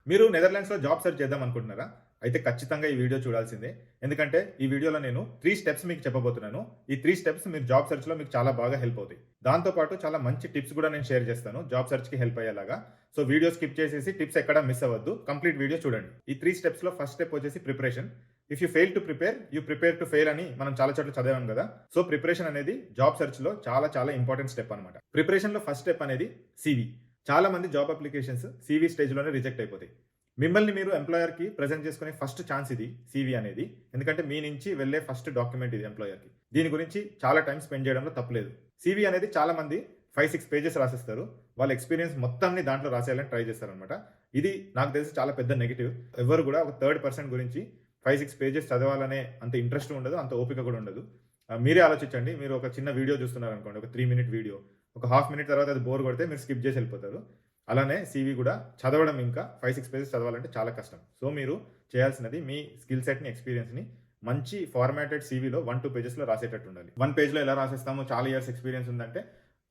మీరు నెదర్లాండ్స్‌లో job search చేద్దాం అనుకుంటున్నారా? అయితే ఖచ్చితంగా ఈ వీడియో చూడాల్సిందే. ఎందుకంటే ఈ వీడియోలో నేను 3 స్టెప్స్ మీకు చెప్పబోతున్నాను. ఈ 3 స్టెప్స్ మీరు జాబ్ సెర్చ్‌లో మీకు చాలా బాగా హెల్ప్ అవుతాయి. దాంతో పాటు చాలా మంచి టిప్స్ కూడా నేను షేర్ చేస్తాను జాబ్ సెర్చ్‌కి హెల్ప్ అయ్యేలాగా. సో వీడియో స్కిప్ చేసేసి టిప్స్ ఎక్కడ మిస్ అవ్వద్దు. కంప్లీట్ వీడియో చూడండి. ఈ 3 స్టెప్స్‌లో ఫస్ట్ స్టెప్ వచ్చేసి preparation. If you fail to prepare, you prepare to fail అని మనం చాలా చోట్ల చదివాం కదా! సో ప్రిపరేషన్ అనేది జాబ్ సెర్చ్‌లో చాలా చాలా ఇంపార్టెంట్ స్టెప్ అన్నమాట. ప్రిపరేషన్‌లో ఫస్ట్ స్టెప్ అనేది సీవీ. చాలా మంది జాబ్ అప్లికేషన్స్ సీవీ స్టేజ్‌లోనే రిజెక్ట్ అయిపోతాయి. మిమ్మల్ని మీరు ఎంప్లాయర్‌కి ప్రెజెంట్ చేసుకునే ఫస్ట్ ఛాన్స్ ఇది సీవీ అనేది. ఎందుకంటే మీ నుంచి వెళ్ళే ఫస్ట్ డాక్యుమెంట్ ఇది ఎంప్లాయర్‌కి. దీని గురించి చాలా టైమ్ స్పెండ్ చేయడంలో తప్పులేదు. సీవీ అనేది చాలా మంది 5, 6 పేజెస్ రాసేస్తారు. వాళ్ళ ఎక్స్‌పీరియన్స్ మొత్తాన్ని దాంట్లో రాసేయాలని ట్రై చేస్తారనమాట. ఇది నాకు తెలిసి చాలా పెద్ద నెగెటివ్. ఎవ్వరు కూడా ఒక థర్డ్ పర్సన్ గురించి 5, 6 పేజెస్ చదవాలనే అంత ఇంట్రెస్ట్ ఉండదు. అంత ఓపిక కూడా ఉండదు. మీరే ఆలోచించండి. మీరు ఒక చిన్న వీడియో చూస్తున్నారనుకోండి. ఒక 3 మినిట్ వీడియో. ఒక హాఫ్ మినిట్ తర్వాత అది బోర్ కొడితే మీరు స్కిప్ చేసి వెళ్ళిపోతారు. అలానే సీవీ కూడా చదవడం ఇంకా 5, 6 పేజెస్ చదవాలంటే చాలా కష్టం. సో మీరు చేయాల్సినది మీ స్కిల్ సెట్‌ని, ఎక్స్‌పీరియన్స్‌ని మంచి ఫార్మాటెడ్ సీవీలో 1, 2 పేజెస్‌లో రాసేటట్టు ఉండాలి. 1 పేజ్‌లో ఎలా రాసేస్తాము చాలా ఇయర్స్ ఎక్స్‌పీరియన్స్ ఉందంటే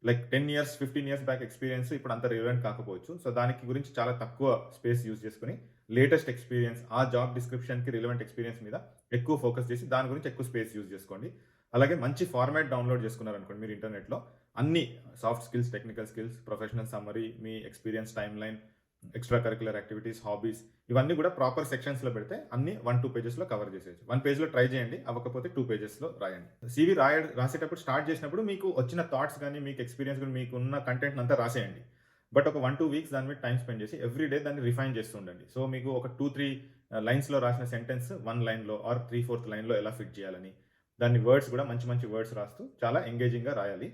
like 10 years, 15 years back experience ఇప్పుడు అంత రిలవెంట్ కాకపోవచ్చు. సో దానికి గురించి చాలా తక్కువ స్పేస్ యూజ్ చేసుకొని లేటెస్ట్ ఎక్స్‌పీరియన్స్ ఆ జాబ్ డిస్క్రిప్షన్‌కి రిలవెంట్ ఎక్స్‌పీరియన్స్ మీద ఎక్కువ ఫోకస్ చేసి దాని గురించి ఎక్కువ స్పేస్ యూజ్ చేసుకోండి. అలాగే మంచి ఫార్మాట్ డౌన్‌లోడ్ చేసుకున్నారనుకోండి మీరు ఇంటర్నెట్‌లో అన్ని soft skills, technical skills, professional summary, మీ ఎక్స్‌పీరియన్స్ టైమ్‌లైన్, ఎక్స్‌ట్రా కరిక్యులర్ యాక్టివిటీస్, హాబీస్ ఇవన్నీ కూడా ప్రాపర్ సెక్షన్స్‌లో పెడితే అన్ని 1, 2 పేజెస్‌లో కవర్ చేసేయొచ్చు. 1 పేజ్‌లో ట్రై చేయండి. అవ్వకపోతే 2 పేజెస్‌లో రాయండి. సీవీ రాసేటప్పుడు స్టార్ట్ చేసినప్పుడు మీకు వచ్చిన థాట్స్ గాని, మీకు ఎక్స్‌పీరియన్స్ గాని, మీకున్న కంటెంట్‌ని అంతా రాసేయండి. బట్ ఒక 1, 2 వీక్స్ దాని మీద టైమ్ స్పెండ్ చేసి ఎవ్రీ డే దాన్ని రిఫైన్ చేస్తూ ఉండండి. సో మీకు ఒక 2, 3 లైన్స్‌లో రాసిన సెంటెన్స్ 1 లైన్‌లో ఆర్ 3/4 లైన్‌లో ఎలా ఫిట్ చేయాలని, దాన్ని వర్డ్స్ కూడా మంచి మంచి వర్డ్స్ రాస్తూ చాలా ఎంగేజింగ్‌గా రాయాలి.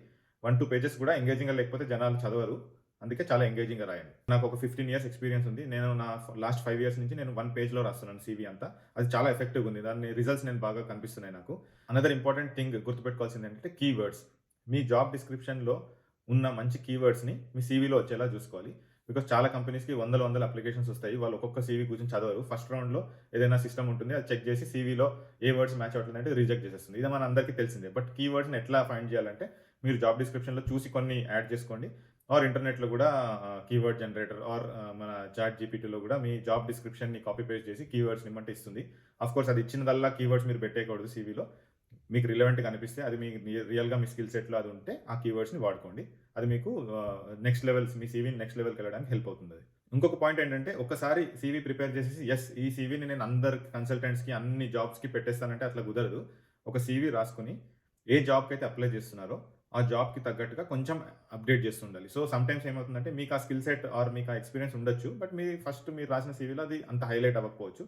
1, 2 పేజెస్ కూడా ఎంగేజింగ్‌గా లేకపోతే జనాలు చదవరు. అందుకే చాలా ఎంగేజింగ్‌గా రాయండి. నాకు ఒక 15 ఇయర్స్ ఎక్స్‌పీరియన్స్ ఉంది. నేను నా లాస్ట్ 5 ఇయర్స్ నుంచి నేను 1 పేజ్‌లో రాస్తున్నాను సీవీ అంతా. అది చాలా ఎఫెక్టివ్‌గా ఉంది. దాని రిజల్ట్స్ నేను బాగా కనిపిస్తున్నాయి నాకు. అనదర్ ఇంపార్టెంట్ థింగ్ గుర్తుపెట్టుకోవాల్సింది ఏంటంటే కీవర్డ్స్. మీ జాబ్ డిస్క్రిప్షన్‌లో ఉన్న మంచి కీవర్డ్స్‌ని మీ సీవీలో వచ్చేలా చూసుకోవాలి. బికాజ్ చాలా కంపెనీస్‌కి వందల వందల అప్లికేషన్స్ వస్తాయి. వాళ్ళు ఒక్కొక్క సీవీ గురించి చదవరు. ఫస్ట్ రౌండ్‌లో ఏదైనా సిస్టమ్ ఉంటుంది. అది చెక్ చేసి సీవీలో ఏ వర్డ్స్ మ్యాచ్ అవుతుందంటే రిజెక్ట్ చేసేస్తుంది. ఇది మనందరికీ తెలిసిందే. బట్ కీవర్డ్స్‌ని ఎట్లా ఫైండ్ చేయాలంటే మీరు జాబ్ డిస్క్రిప్షన్‌లో చూసి కొన్ని యాడ్ చేసుకోండి. ఆర్ ఇంటర్నెట్‌లో కూడా కీవర్డ్ జనరేటర్ ఆర్ మన చాట్ జీపీటీలో కూడా మీ జాబ్ డిస్క్రిప్షన్‌ని కాపీ పేస్ట్ చేసి కీవర్డ్స్‌ని ఇమ్మంటే ఇస్తుంది. ఆఫ్‌కోర్స్ అది ఇచ్చినదల్లా కీవర్డ్స్ మీరు పెట్టేయకూడదు సీవీలో. మీకు రిలవెంట్‌గా అనిపిస్తే అది మీ రియల్‌గా మీ స్కిల్ సెట్‌లో అది ఉంటే ఆ కీవర్డ్స్‌ని వాడుకోండి. అది మీకు నెక్స్ట్ లెవెల్స్ మీ సీవీని నెక్స్ట్ లెవెల్‌కి వెళ్ళడానికి హెల్ప్ అవుతుంది అది. ఇంకొక పాయింట్ ఏంటంటే ఒక్కసారి సీవీ ప్రిపేర్ చేసేసి ఈ సీవీని నేను అందరి కన్సల్టెంట్స్‌కి అన్ని జాబ్స్‌కి పెట్టేస్తానంటే అట్లా కుదరదు. ఒక సీవీ రాసుకొని ఏ జాబ్‌కైతే అప్లై చేస్తున్నారో ఆ జాబ్‌కి తగ్గట్టుగా కొంచెం అప్డేట్ చేస్తుండాలి. సో సమ్‌టైమ్స్ ఏమవుతుందంటే మీకు ఆ స్కిల్ సెట్ ఆర్ మీకు ఆ ఎక్స్‌పీరియన్స్ ఉండొచ్చు. బట్ మీరు రాసిన సీవీలో అది అంత హైలైట్ అవ్వకపోవచ్చు.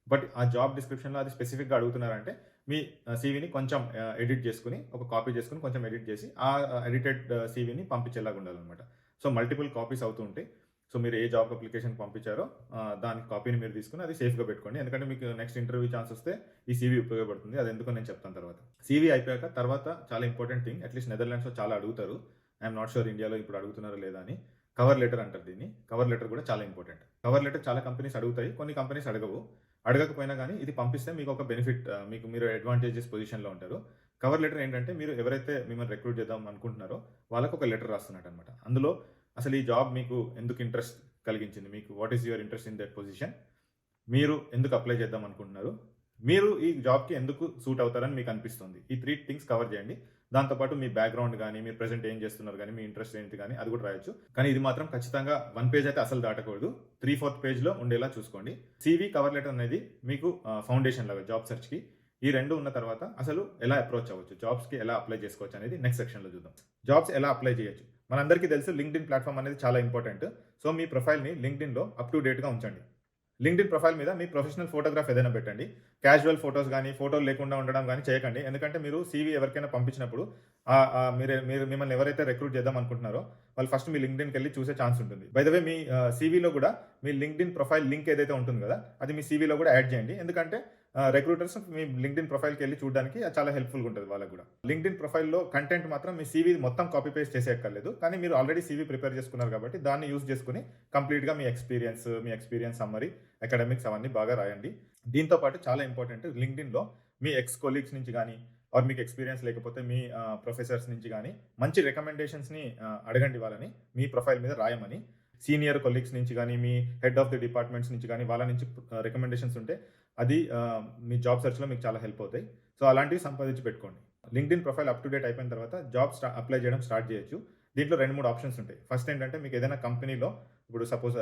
బట్ ఆ జాబ్ డిస్క్రిప్షన్‌లో అది స్పెసిఫిక్‌గా అడుగుతున్నారంటే మీ సీవీని కొంచెం ఎడిట్ చేసుకొని, ఒక కాపీ చేసుకొని కొంచెం ఎడిట్ చేసి, ఆ ఎడిటెడ్ సీవీని పంపించేలాగా ఉండాలనమాట. సో, మల్టిపుల్ కాపీస్ అవుతూ ఉంటాయి. సో, మీరు ఏ జాబ్ అప్లికేషన్‌కి పంపించారో దాని కాపీని మీరు తీసుకొని అది సేఫ్‌గా పెట్టుకోండి. ఎందుకంటే మీకు నెక్స్ట్ ఇంటర్వ్యూ ఛాన్స్ వస్తే ఈ సీవీ ఉపయోగపడుతుంది. అది ఎందుకో నేను చెప్తాను తర్వాత. సీవీ అయిపోయాక తర్వాత చాలా ఇంపార్టెంట్ థింగ్ అట్‌లీస్ట్ నెదర్లాండ్స్‌లో చాలా అడుగుతారు. ఐయామ్ నాట్ ష్యూర్ ఇండియాలో ఇప్పుడు అడుగుతున్నారో లేదా అని. కవర్ లెటర్ అంటారు దీన్ని. కవర్ లెటర్ కూడా చాలా ఇంపార్టెంట్. కవర్ లెటర్ చాలా కంపెనీస్ అడుగుతాయి. కొన్ని కంపెనీస్ అడగవు. అడగకపోయినా గానీ ఇది పంపిస్తే మీకు ఒక బెనిఫిట్ మీరు అడ్వాంటేజెస్ పొజిషన్‌లో ఉంటారు. కవర్ లెటర్ ఏంటంటే మీరు ఎవరైతే మిమ్మల్ని రిక్రూట్ చేద్దాం అనుకుంటున్నారో వాళ్ళకి ఒక లెటర్ రాస్తున్నట్టనమాట. అందులో అసలు ఈ జాబ్ మీకు ఎందుకు ఇంట్రెస్ట్ కలిగించింది? మీకు what is your interest in that position? మీరు ఎందుకు అప్లై చేద్దాం అనుకుంటున్నారు? మీరు ఈ జాబ్‌కి ఎందుకు సూట్ అవుతారని మీకు అనిపిస్తుంది? ఈ 3 థింగ్స్ కవర్ చేయండి. దాంతో పాటు మీ బ్యాక్‌గ్రౌండ్ గాని, మీరు ప్రెజెంట్ ఏం చేస్తున్నారు గాని, మీ ఇంట్రెస్ట్ ఏంటి గాని అది కూడా రాయొచ్చు. కానీ ఇది మాత్రం ఖచ్చితంగా 1 పేజ్ అయితే అసలు దాటకూడదు. 3/4 పేజ్‌లో ఉండేలా చూసుకోండి. సీవీ, కవర్ లెటర్ అనేది మీకు ఫౌండేషన్ లాగా జాబ్ సెర్చ్‌కి. ఈ 2 ఉన్న తర్వాత అసలు ఎలా అప్రోచ్ అవ్వచ్చు? జాబ్స్‌కి ఎలా అప్లై చేసుకోవచ్చు అనేది నెక్స్ట్ సెక్షన్‌లో చూద్దాం. జాబ్స్ ఎలా అప్లై చేయొచ్చు? మనందరికీ తెలుసు లింక్డ్ఇన్ ప్లాట్‌ఫామ్ అనేది చాలా ఇంపార్టెంట్. సో, మీ ప్రొఫైల్‌ని లింక్డ్ఇన్‌లో అప్ టు డేట్‌గా ఉంచండి. లింక్డ్ఇన్ ప్రొఫైల్ మీద మీ ప్రొఫెషనల్ ఫోటోగ్రాఫ్ ఏదైనా పెట్టండి. క్యాజువల్ ఫోటోస్ గాని, ఫోటోలు లేకుండా ఉండడం గాని చేయకండి. ఎందుకంటే మీరు సీవీ ఎవరికైనా పంపించినప్పుడు మీరు మిమ్మల్ని ఎవరైతే రిక్రూట్ చేద్దాం అనుకుంటున్నారో వాళ్ళు ఫస్ట్ మీ లింక్డ్ఇన్‌కెళ్ళి చూసే ఛాన్స్ ఉంటుంది. బై ద వే మీ సీవీలో కూడా మీ లింక్డ్ఇన్ ప్రొఫైల్ లింక్ ఏదైతే ఉంటుంది కదా! అది మీ సీవీలో కూడా యాడ్ చేయండి. ఎందుకంటే రిక్రూటర్స్ మీ లింక్డ్ఇన్ ప్రొఫైల్‌కెళ్ళి చూడడానికి అది చాలా హెల్ప్‌ఫుల్‌గా ఉంటది వాళ్ళకి కూడా. లింక్డ్ఇన్ ప్రొఫైల్‌లో కంటెంట్ మాత్రం మీ సీవీ మొత్తం కాపీ పేస్ట్ చేసేయక్కర్లేదు. కానీ మీరు ఆల్రెడీ సీవీ ప్రిపేర్ చేసుకున్నారు కాబట్టి దాన్ని యూజ్ చేసుకొని కంప్లీట్‌గా మీ ఎక్స్‌పీరియన్స్ సమ్మరీ, అకాడమిక్స్ అవన్నీ బాగా రాయండి. దీంతో పాటు చాలా ఇంపార్టెంట్ లింక్డ్ఇన్‌లో మీ ఎక్స్ కొలీగ్స్ నుంచి గాని ఆర్ మీకు ఎక్స్‌పీరియన్స్ లేకపోతే మీ ప్రొఫెసర్స్ నుంచి గాని మంచి రికమెండేషన్స్‌ని అడగండి వాళ్ళని మీ ప్రొఫైల్ మీద రాయమని. సీనియర్ కొలీగ్స్ నుంచి గానీ, మీ హెడ్ ఆఫ్ ది డిపార్ట్మెంట్స్ నుంచి గానీ, వాళ్ళ నుంచి రికమెండేషన్స్ ఉంటే అది మీ జాబ్ సెర్చ్‌లో మీకు చాలా హెల్ప్ అవుతాయి. సో, అలాంటివి సంపాదించి పెట్టుకోండి. LinkedIn profile up to date అయిపోయిన తర్వాత జాబ్ అప్లై చేయడం స్టార్ట్ చేయొచ్చు. దీంట్లో 2, 3 ఆప్షన్స్ ఉంటాయి. ఫస్ట్ ఏంటంటే మీకు ఏదైనా కంపెనీలో ఇప్పుడు సపోజ్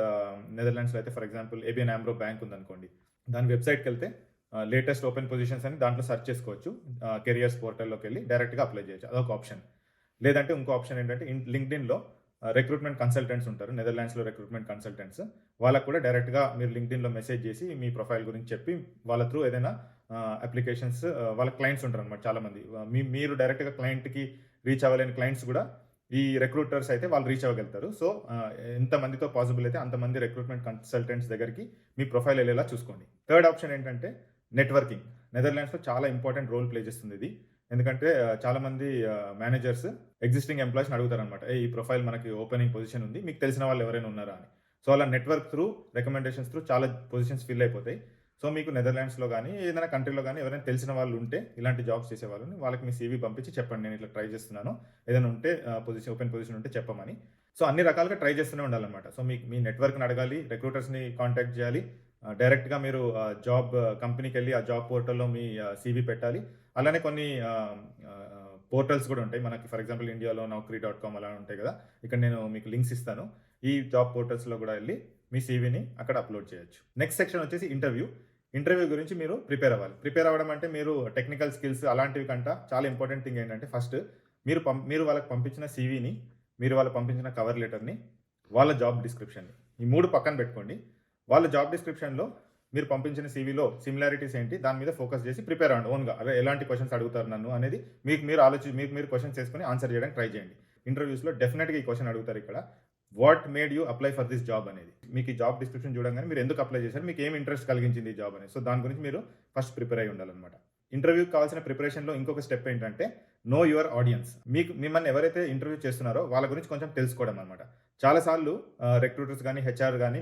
నెదర్లాండ్స్‌లో అయితే ఫర్ ఎగ్జాంపుల్ ఏబిఎన్ ఆమ్రో బ్యాంక్ ఉందనుకోండి. దాని వెబ్‌సైట్‌కెళ్తే లేటెస్ట్ ఓపెన్ పొజిషన్స్ అని దాంట్లో సెర్చ్ చేసుకోవచ్చు. కెరియర్స్ పోర్టల్‌లోకెళ్ళి డైరెక్ట్‌గా అప్లై చేయొచ్చు. అదొక ఆప్షన్. లేదంటే ఇంకో ఆప్షన్ ఏంటంటే లింక్డ్ఇన్‌లో రిక్రూట్మెంట్ కన్సల్టెంట్స్ ఉంటారు. నెదర్లాండ్స్‌లో రిక్రూట్మెంట్ కన్సల్టెంట్స్. వాళ్ళకి కూడా డైరెక్ట్‌గా మీరు లింక్డ్ఇన్‌లో మెసేజ్ చేసి మీ ప్రొఫైల్ గురించి చెప్పి వాళ్ళ త్రూ ఏదైనా అప్లికేషన్స్ వాళ్ళ క్లయింట్స్ ఉంటారనమాట చాలామంది. మీరు డైరెక్ట్‌గా క్లయింట్‌కి రీచ్ అవ్వలేని క్లయింట్స్ కూడా ఈ రిక్రూటర్స్ అయితే వాళ్ళు రీచ్ అవ్వగలుగుతారు. సో, ఎంతమందితో పాసిబుల్ అయితే అంతమంది రిక్రూట్మెంట్ కన్సల్టెంట్స్ దగ్గరికి మీ ప్రొఫైల్ వెళ్ళేలా చూసుకోండి. థర్డ్ ఆప్షన్ ఏంటంటే నెట్వర్కింగ్. నెదర్లాండ్స్‌లో చాలా ఇంపార్టెంట్ రోల్ ప్లే చేస్తుంది ఇది. ఎందుకంటే చాలామంది మేనేజర్స్ ఎగ్జిస్టింగ్ ఎంప్లాయీస్‌ని అడుగుతారనమాట. ఈ ప్రొఫైల్ మనకి ఓపెనింగ్ పొజిషన్ ఉంది. మీకు తెలిసిన వాళ్ళు ఎవరైనా ఉన్నారా అని. సో, అలా నెట్వర్క్ త్రూ, రికమెండేషన్స్ త్రూ చాలా పొజిషన్స్ ఫిల్ అయిపోతాయి. సో, మీకు నెదర్లాండ్స్‌లో గానీ, ఏదైనా కంట్రీలో గానీ ఎవరైనా తెలిసిన వాళ్ళు ఉంటే ఇలాంటి జాబ్స్ చేసేవాళ్ళని వాళ్ళకి మీ సీవీ పంపించి చెప్పండి. నేను ఇట్లా ట్రై చేస్తున్నాను. ఏదైనా ఉంటే ఓపెన్ పొజిషన్ ఉంటే చెప్పమని. సో, అన్ని రకాలుగా ట్రై చేస్తూనే ఉండాలనమాట. సో, మీ నెట్వర్క్‌ని అడగాలి, రిక్రూటర్స్‌ని కాంటాక్ట్ చేయాలి. డైరెక్ట్‌గా మీరు జాబ్ కంపెనీకెళ్ళి ఆ జాబ్ పోర్టల్‌లో మీ సీవీ పెట్టాలి. అలానే కొన్ని పోర్టల్స్ కూడా ఉంటాయి. మనకి ఫర్ ఎగ్జాంపుల్ ఇండియాలో naukri.com అలా ఉంటాయి కదా! ఇక్కడ నేను మీకు లింక్స్ ఇస్తాను. ఈ జాబ్ పోర్టల్స్‌లో కూడా వెళ్లి మీ సీవీని అక్కడ అప్‌లోడ్ చేయొచ్చు. నెక్స్ట్ సెక్షన్ వచ్చేసి ఇంటర్వ్యూ. ఇంటర్వ్యూ గురించి మీరు ప్రిపేర్ అవ్వాలి. ప్రిపేర్ అవ్వడం అంటే మీరు టెక్నికల్ స్కిల్స్ అలాంటివి కంట చాలా ఇంపార్టెంట్ థింగ్ ఏంటంటే ఫస్ట్ మీరు వాళ్ళకి పంపించిన సీవీని, మీరు వాళ్ళకి పంపించిన కవర్ లెటర్‌ని, వాళ్ళ జాబ్ డిస్క్రిప్షన్‌ని ఈ 3 పక్కన పెట్టుకోండి. వాళ్ళ జాబ్ డిస్క్రిప్షన్‌లో మీరు పంపించిన సీవీలో సిమిలారిటీస్ ఏంటి దాని మీద ఫోకస్ చేసి ప్రిపేర్ అవ్వండి ఓన్‌గా. అరే ఎలాంటి క్వెషన్స్ అడుగుతారు నన్ను అనేది మీకు మీరు క్వెషన్స్ చేసుకొని ఆన్సర్ చేయడానికి ట్రై చేయండి. ఇంటర్వ్యూస్‌లో డెఫినిట్‌గా ఈ క్వెషన్ అడుగుతారు ఇక్కడ. What made you apply for this job అనేది. మీకు ఈ జాబ్ డిస్క్రిప్షన్ చూడంగానే మీరు ఎందుకు అప్లై చేశారు, మీకు ఏం ఇంట్రెస్ట్ కలిగించింది ఈ జాబ్ అనేది. సో, దాని గురించి మీరు ఫస్ట్ ప్రిపేర్ అయ్యి ఉండాలన్నమాట. ఇంటర్వ్యూకి కావాల్సిన ప్రిపరేషన్‌లో ఇంకొక స్టెప్ ఏంటంటే నో యువర్ ఆడియన్స్. మిమ్మల్ని ఎవరైతే ఇంటర్వ్యూ చేస్తున్నారో వాళ్ళ గురించి కొంచెం తెలుసుకోవడం అనమాట. చాలా సార్లు రిక్రూటర్స్ గానీ, హెచ్ఆర్ గానీ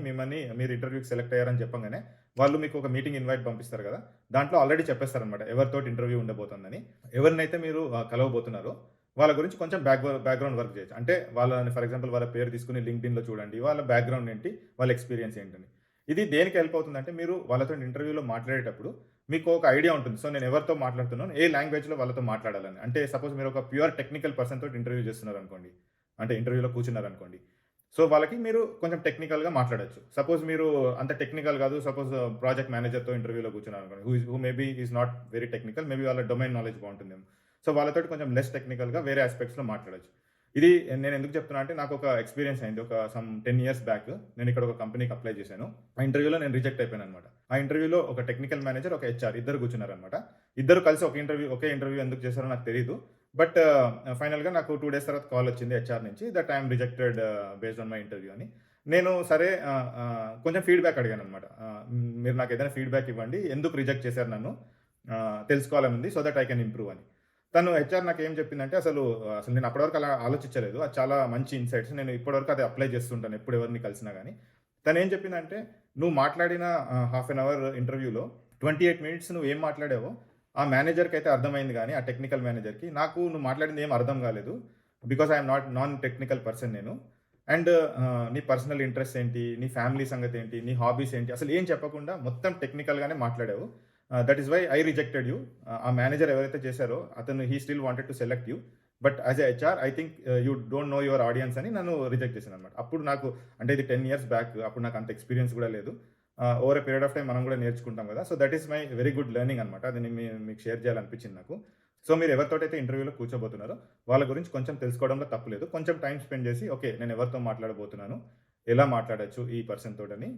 మీరు ఇంటర్వ్యూకి సెలెక్ట్ అయ్యారని చెప్పంగానే వాళ్ళు మీకు ఒక మీటింగ్ ఇన్వైట్ పంపిస్తారు కదా! దాంట్లో ఆల్రెడీ చెప్పేస్తారనమాట ఎవరితోటి ఇంటర్వ్యూ ఉండబోతుందని. ఎవరినైతే మీరు కలవబోతున్నారో వాళ్ళ గురించి కొంచెం బ్యాక్‌గ్రౌండ్ వర్క్ చేయొచ్చు. అంటే వాళ్ళని ఫర్ ఎగ్జాంపుల్ వాళ్ళ పేరు తీసుకొని లింక్డ్ఇన్‌లో చూడండి. వాళ్ళ బ్యాక్‌గ్రౌండ్ ఏంటి, వాళ్ళ ఎక్స్‌పీరియన్స్ ఏంటని. ఇది దేనికి హెల్ప్ అవుతుందంటే మీరు వాళ్ళతో ఇంటర్వ్యూలో మాట్లాడేటప్పుడు మీకు ఒక ఐడియా ఉంటుంది. సో, నేను ఎవరితో మాట్లాడుతున్నాను, ఏ లాంగ్వేజ్‌లో వాళ్ళతో మాట్లాడాలని. అంటే సపోజ్ మీరు ఒక ప్యూర్ టెక్నికల్ పర్సన్ తోటి ఇంటర్వ్యూ చేస్తున్నారనుకోండి. అంటే ఇంటర్వ్యూలో కూర్చున్నారనుకోండి. సో, వాళ్ళకి మీరు కొంచెం టెక్నికల్‌గా మాట్లాడొచ్చు. సపోజ్ మీరు అంత టెక్నికల్ కాదు. సపోజ్ ప్రాజెక్ట్ మేనేజర్‌తో ఇంటర్వ్యూలో కూర్చున్నారనుకోండి. Who maybe is not very technical. Maybe వాళ్ళ డొమైన్ నాలెడ్జ్ బాగుంటుందేమో. సో, వాళ్ళతోటి కొంచెం లెస్ టెక్నికల్‌గా వేరే ఆస్పెక్ట్స్‌లో మాట్లాడొచ్చు. ఇది నేను ఎందుకు చెప్తున్నా అంటే నాకు ఒక ఎక్స్‌పీరియన్స్ అయింది. ఒక 10 ఇయర్స్ బ్యాక్ నేను ఇక్కడ ఒక కంపెనీకి అప్లై చేశాను. ఆ ఇంటర్వ్యూలో నేను రిజెక్ట్ అయిపోయాననమాట. ఆ ఇంటర్వ్యూలో ఒక టెక్నికల్ మేనేజర్, ఒక హెచ్ఆర్ ఇద్దరు కూర్చున్నారనమాట. ఇద్దరు కలిసి ఒకే ఇంటర్వ్యూ ఎందుకు చేశారో నాకు తెలీదు. బట్ ఫైనల్‌గా నాకు 2 డేస్ తర్వాత కాల్ వచ్చింది హెచ్ఆర్ నుంచి that I am rejected based on my interview అని. నేను సరే కొంచెం ఫీడ్‌బ్యాక్ అడిగాననమాట. మీరు నాకు ఏదైనా ఫీడ్‌బ్యాక్ ఇవ్వండి. ఎందుకు రిజెక్ట్ చేశారు నన్ను తెలుసుకోవాలని ఉంది. So that I can improve అని. తను హెచ్ఆర్ నాకేం చెప్పిందంటే అసలు నేను అప్పటివరకు అలా ఆలోచించలేదు. అది చాలా మంచి ఇన్సైట్స్. నేను ఇప్పటివరకు అది అప్లై చేస్తుంటాను ఎప్పుడు ఎవరిని కలిసినా గానీ. తనేం చెప్పిందంటే నువ్వు మాట్లాడిన హాఫ్ ఎన్ అవర్ ఇంటర్వ్యూలో 28 మినిట్స్ నువ్వు ఏం మాట్లాడావో ఆ మేనేజర్‌కి అయితే అర్థమైంది గానీ, ఆ టెక్నికల్ మేనేజర్‌కి నాకు నువ్వు మాట్లాడింది ఏం అర్థం కాలేదు. Because I am non technical person నేను. అండ్ నీ పర్సనల్ ఇంట్రెస్ట్ ఏంటి, నీ ఫ్యామిలీ సంగతి ఏంటి, నీ హాబీస్ ఏంటి, అసలు ఏం చెప్పకుండా మొత్తం టెక్నికల్‌గానే మాట్లాడావు. That is why I rejected you. ఆ మేనేజర్ ఎవరైతే చేశారో అతను he still wanted to select you. But as a HR I think you don't know your audience అని నన్ను రిజెక్ట్ చేశాననమాట. అప్పుడు నాకు అంటే ఇది 10 ఇయర్స్ బ్యాక్. అప్పుడు నాకు అంత ఎక్స్‌పీరియన్స్ కూడా లేదు. Over a period of time మనం కూడా నేర్చుకుంటాం కదా! So that is my very good learning అనమాట. అది మీకు షేర్ చేయాలనిపించింది నాకు. సో మీరు ఎవరితోటైతే ఇంటర్వ్యూలో కూర్చోబోతున్నారో వాళ్ళ గురించి కొంచెం తెలుసుకోవడంలో తప్పులేదు. కొంచెం టైం స్పెండ్ చేసి ఓకే నేను ఎవరితో మాట్లాడబోతున్నాను, ఎలా మాట్లాడొచ్చు ఈ పర్సన్ తోటని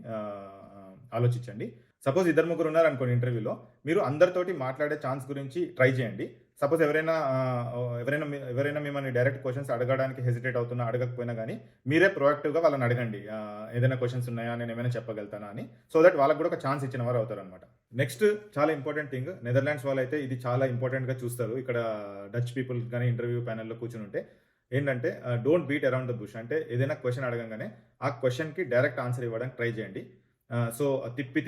ఆలోచించండి. సపోజ్ ఇద్దరు ముగ్గురు ఉన్నారనుకోండి ఇంటర్వ్యూలో, మీరు అందరితోటి మాట్లాడే ఛాన్స్ గురించి ట్రై చేయండి. సపోజ్ ఎవరైనా మిమ్మల్ని డైరెక్ట్ క్వెషన్స్ అడగడానికి హెసిటేట్ అవుతున్నా, అడగకపోయినా గానీ, మీరే ప్రొయాక్టివ్‌గా వాళ్ళని అడగండి. ఏదైనా క్వెషన్స్ ఉన్నాయా? నేనేమైనా చెప్పగలుగుతానా అని. సో దట్ వాళ్ళకి కూడా ఒక ఛాన్స్ ఇచ్చిన వారు అవుతారనమాట. నెక్స్ట్ చాలా ఇంపార్టెంట్ థింగ్, నెదర్లాండ్స్ వాళ్ళైతే ఇది చాలా ఇంపార్టెంట్‌గా చూస్తారు. ఇక్కడ డచ్ పీపుల్ గానీ ఇంటర్వ్యూ ప్యానెల్‌లో కూర్చొనుంటే ఏంటంటే don't beat around the bush. అంటే ఏదైనా క్వెషన్ అడగంగానే ఆ క్వెషన్‌కి డైరెక్ట్ ఆన్సర్ ఇవ్వడానికి ట్రై చేయండి. సో, తిప్పి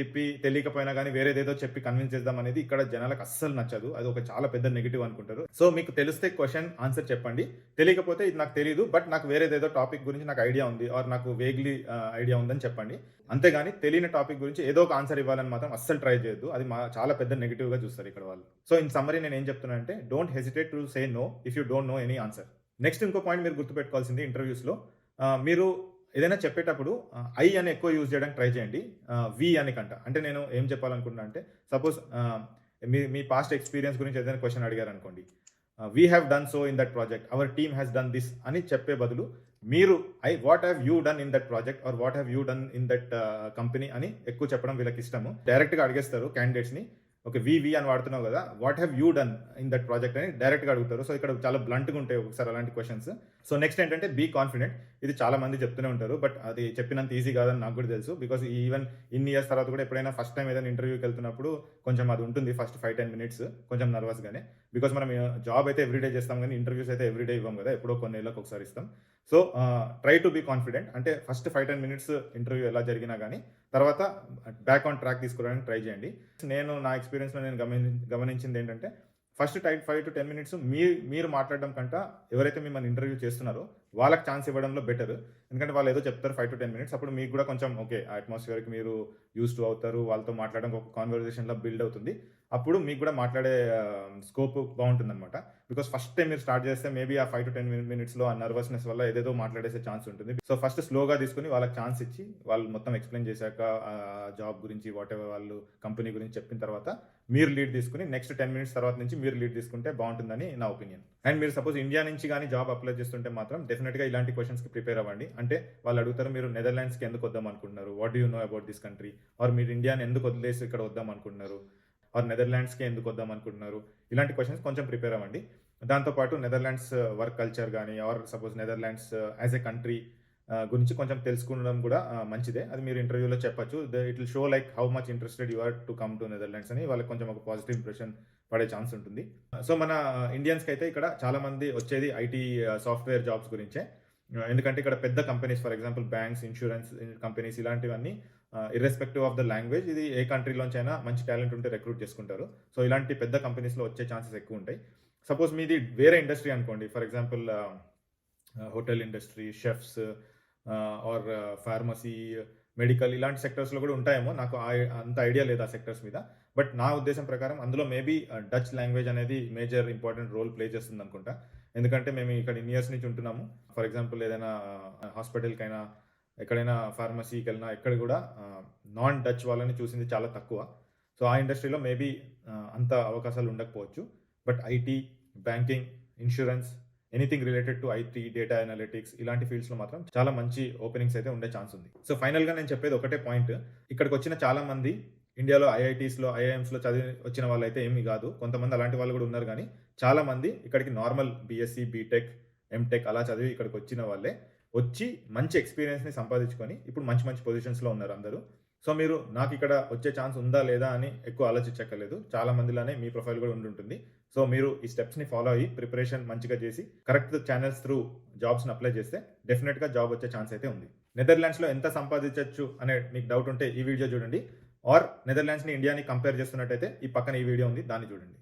తెలియకపోయినా గానీ వేరేదేదో చెప్పి కన్విన్స్ చేద్దాం అనేది ఇక్కడ జనాలకు అస్సలు నచ్చదు. అది ఒక చాలా పెద్ద నెగెటివ్ అనుకుంటారు. సో, మీకు తెలిస్తే క్వెషన్ ఆన్సర్ చెప్పండి. తెలియకపోతే ఇది నాకు తెలీదు. బట్ నాకు వేరేదేదో టాపిక్ గురించి నాకు ఐడియా ఉంది. ఆర్ నాకు వేగ్లీ ఐడియా ఉందని చెప్పండి. అంతేగాని తెలియని టాపిక్ గురించి ఏదో ఒక ఆన్సర్ ఇవ్వాలని మాత్రం అస్సలు ట్రై చేయొద్దు. అది చాలా పెద్ద నెగెటివ్‌గా చూస్తారు ఇక్కడ వాళ్ళు. సో, ఇన్ సమ్మరీ నేనేం చెప్తున్నానంటే don't hesitate to say no if you don't know any answer. Next ఇంకో పాయింట్ మీరు గుర్తుపెట్టుకోవాల్సింది ఇంటర్వ్యూస్‌లో మీరు ఏదైనా చెప్పేటప్పుడు ఐ అని ఎక్కువ యూజ్ చేయడానికి ట్రై చేయండి. వి అని కంట. అంటే నేను ఏం చెప్పాలనుకుంటున్నా అంటే సపోజ్ మీ పాస్ట్ ఎక్స్‌పీరియన్స్ గురించి ఏదైనా క్వెషన్ అడిగారనుకోండి. We have done so in that project. Our team has done this అని చెప్పే బదులు మీరు what have you done in that project or what have you done in that company అని ఎక్కువ చెప్పడం వీళ్ళకి ఇష్టము. డైరెక్ట్‌గా అడిగేస్తారు క్యాండిడేట్స్‌ని. ఓకే. వి అని వాడుతున్నావు కదా! What have you done in that project అని డైరెక్ట్‌గా అడుగుతారు. సో, ఇక్కడ చాలా బ్లంట్‌గా ఉంటాయి ఒకసారి అలాంటి క్వెషన్స్. సో, నెక్స్ట్ ఏంటంటే బీ కాన్ఫిడెంట్. ఇది చాలా మంది చెప్తూనే ఉంటారు. బట్ అది చెప్పినంత ఈజీ కాదని నాకు కూడా తెలుసు. బికాజ్ ఈవెన్ ఇన్ని ఇయర్స్ తర్వాత కూడా ఎప్పుడైనా ఫస్ట్ టైం ఏదైనా ఇంటర్వ్యూకి వెళ్తున్నప్పుడు కొంచెం అది ఉంటుంది ఫస్ట్ 5-10 మినిట్స్ కొంచెం నర్వస్‌గానే. బికాజ్ మనం జాబ్ అయితే ఎవ్రీడే చేస్తాం కానీ ఇంటర్వ్యూస్ అయితే ఎవ్రీడే ఇవ్వం కదా! ఎప్పుడో కొన్ని నెలలకు ఒకసారి ఇస్తాం. So, try to be confident. అంటే ఫస్ట్ 5-10 మినిట్స్ ఇంటర్వ్యూ ఎలా జరిగినా గానీ తర్వాత బ్యాక్ ఆన్ ట్రాక్ తీసుకోవడానికి ట్రై చేయండి. నేను నా ఎక్స్‌పీరియన్స్‌లో నేను గమనించింది ఏంటంటే ఫస్ట్ 5-10 మినిట్స్ మీరు మాట్లాడడం కంట ఎవరైతే మిమ్మల్ని ఇంటర్వ్యూ చేస్తున్నారో వాళ్ళకి ఛాన్స్ ఇవ్వడంలో బెటర్. ఎందుకంటే వాళ్ళు ఏదో చెప్తారు 5-10 మినిట్స్. అప్పుడు మీకు కూడా కొంచెం ఓకే ఆ అట్మాస్ఫియర్‌కి మీరు యూజ్డ్ టు అవుతారు. వాళ్ళతో మాట్లాడడం ఒక కాన్వర్జేషన్‌లా బిల్డ్ అవుతుంది. అప్పుడు మీకు కూడా మాట్లాడే స్కోప్ బావుంటుందన్నమాట. బికాజ్ ఫస్ట్ టైం మీరు స్టార్ట్ చేస్తే మేబీ ఆ 5-10 మినిట్స్‌లో ఆ నర్వస్‌నెస్ వల్ల ఏదేదో మాట్లాడేసే ఛాన్స్ ఉంటుంది. సో, ఫస్ట్ స్లోగా తీసుకొని వాళ్ళకి ఛాన్స్ ఇచ్చి వాళ్ళు మొత్తం ఎక్స్‌ప్లెయిన్ చేశాక జాబ్ గురించి వాటెవర్ వాళ్ళు కంపెనీ గురించి చెప్పిన తర్వాత మీరు లీడ్ తీసుకొని నెక్స్ట్ 10 మినిట్స్ తర్వాత నుంచి మీరు లీడ్ తీసుకుంటే బావుంటుందని నా ఒపీనియన్. అండ్ మీరు సపోజ్ ఇండియా నుంచి గానీ జాబ్ అప్లై చేస్తుంటే మాత్రం డెఫినిట్‌గా ఇలాంటి క్వెషన్స్‌కి ప్రిపేర్ అవ్వండి. అంటే వాళ్ళు అడుగుతారు మీరు నెదర్లాండ్స్‌కి ఎందుకు వద్దాం అనుకుంటున్నారు? What do you know about this country? Or మీరు ఇండియాని ఎందుకు వదిలేసి ఇక్కడ వద్దాం అనుకుంటున్నారు? ఆర్ నెదర్లాండ్స్‌కి ఎందుకు వద్దాం అనుకుంటున్నారు? ఇలాంటి క్వెషన్స్ కొంచెం ప్రిపేర్ అవ్వండి. దాంతో పాటు నెదర్లాండ్స్ వర్క్ కల్చర్ గానీ or suppose Netherlands as a country గురించి కొంచెం తెలుసుకోవడం కూడా మంచిదే. అది మీరు ఇంటర్వ్యూలో చెప్పొచ్చు. It will show like how much interested you are to come to Netherlands అని వాళ్ళకి కొంచెం ఒక పాజిటివ్ ఇంప్రెషన్ పడే ఛాన్స్ ఉంటుంది. సో, మన ఇండియన్స్‌కి అయితే ఇక్కడ చాలా మంది వచ్చేది ఐటీ సాఫ్ట్‌వేర్ జాబ్స్ గురించే. ఎందుకంటే ఇక్కడ పెద్ద companies for example banks, insurance companies ఇలాంటివన్నీ ఇర్రెస్పెక్టివ్ ఆఫ్ ద లాంగ్వేజ్ ఇది ఏ కంట్రీలోంచైనా మంచి టాలెంట్ ఉంటే రిక్రూట్ చేసుకుంటారు. సో, ఇలాంటి పెద్ద కంపెనీస్‌లో వచ్చే ఛాన్సెస్ ఎక్కువ ఉంటాయి. సపోజ్ మీది వేరే ఇండస్ట్రీ అనుకోండి. For example hotel industry, chefs or pharmacy, medical ఇలాంటి సెక్టర్స్‌లో కూడా ఉంటాయేమో. నాకు అంత ఐడియా లేదు ఆ సెక్టర్స్ మీద. బట్ నా ఉద్దేశం ప్రకారం అందులో మేబీ డచ్ లాంగ్వేజ్ అనేది మేజర్ ఇంపార్టెంట్ రోల్ ప్లే చేస్తుందనుకుంటా. ఎందుకంటే మేము ఇక్కడ ఇన్ని ఇయర్స్ నుంచి ఉంటున్నాము. ఫర్ ఎగ్జాంపుల్ ఏదైనా హాస్పిటల్‌కైనా, ఎక్కడైనా ఫార్మసీకెళ్ళినా ఎక్కడ కూడా నాన్ డచ్ వాళ్ళని చూసింది చాలా తక్కువ. సో, ఆ ఇండస్ట్రీలో మేబీ అంత అవకాశాలు ఉండకపోవచ్చు. But IT, banking, insurance anything related to IT, data analytics ఇలాంటి ఫీల్డ్స్‌లో మాత్రం చాలా మంచి ఓపెనింగ్స్ అయితే ఉండే ఛాన్స్ ఉంది. సో, ఫైనల్‌గా నేను చెప్పేది ఒకటే పాయింట్. ఇక్కడికొచ్చిన చాలా మంది ఇండియాలో ఐఐటీస్‌లో, ఐఐఎమ్స్‌లో చదివి వచ్చిన వాళ్ళైతే ఏమి కాదు. కొంతమంది అలాంటి వాళ్ళు కూడా ఉన్నారు గానీ చాలా మంది ఇక్కడికి నార్మల్ బీఎస్సీ, బీటెక్, ఎంటెక్ అలా చదివి ఇక్కడికి వచ్చిన వాళ్ళే వచ్చి మంచి ఎక్స్‌పీరియన్స్‌ని సంపాదించుకొని ఇప్పుడు మంచి మంచి పొజిషన్స్‌లో ఉన్నారు అందరూ. సో, మీరు నాకు ఇక్కడ వచ్చే ఛాన్స్ ఉందా లేదా అని ఎక్కువ ఆలోచించక్కర్లేదు. చాలా మందిలానే మీ ప్రొఫైల్ కూడా ఉండుంటుంది. సో, మీరు ఈ స్టెప్స్‌ని ఫాలో అయ్యి ప్రిపరేషన్ మంచిగా చేసి కరెక్ట్ ఛానెల్స్ త్రూ జాబ్స్‌ని అప్లై చేస్తే డెఫినిట్‌గా జాబ్ వచ్చే ఛాన్స్ అయితే ఉంది. నెదర్లాండ్స్‌లో ఎంత సంపాదించొచ్చు అనే మీకు డౌట్ ఉంటే ఈ వీడియో చూడండి. ఆర్ నెదర్లాండ్స్‌ని ఇండియాని కంపేర్ చేస్తున్నట్టయితే ఈ పక్కన ఈ వీడియో ఉంది దాన్ని చూడండి.